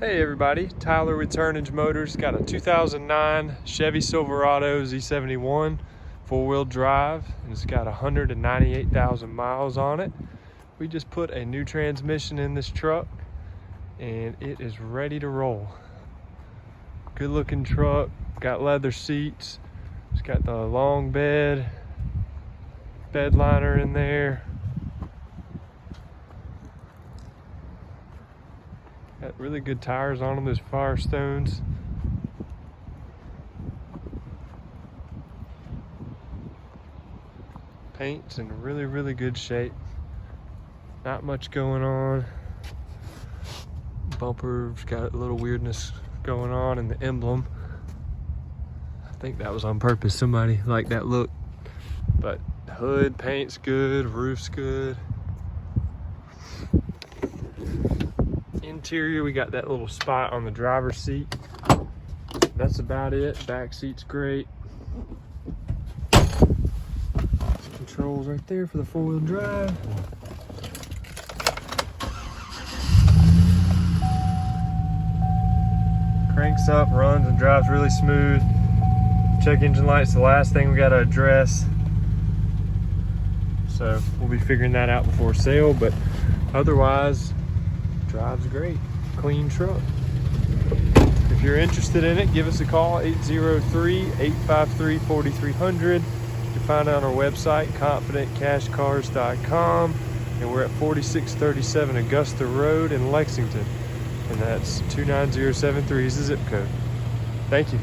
Hey everybody, Tyler with Turnage Motors. Got a 2009 Chevy Silverado Z71 four-wheel drive, and it's got 198,000 miles on it. We just put a new transmission in this truck and it is ready to roll. Good looking truck, got leather seats, it's got the long bed liner in there. Got really good tires on them, those Firestones. Paint's in really good shape. Not much going on. Bumper's got a little weirdness going on in the emblem. I think that was on purpose. Somebody liked that look. But the hood, paint's good, roof's good. Interior, we got that little spot on the driver's seat. That's about it. Back seat's great. Controls right there for the four-wheel drive. Cranks up, runs, and drives really smooth. Check engine light's the last thing we got to address. So we'll be figuring that out before sale, but otherwise, drives great. Clean truck. If you're interested in it, give us a call, 803-853-4300. You can find it on our website, confidentcashcars.com, and we're at 4637 Augusta Road in Lexington, and that's 29073 is the zip code. Thank you.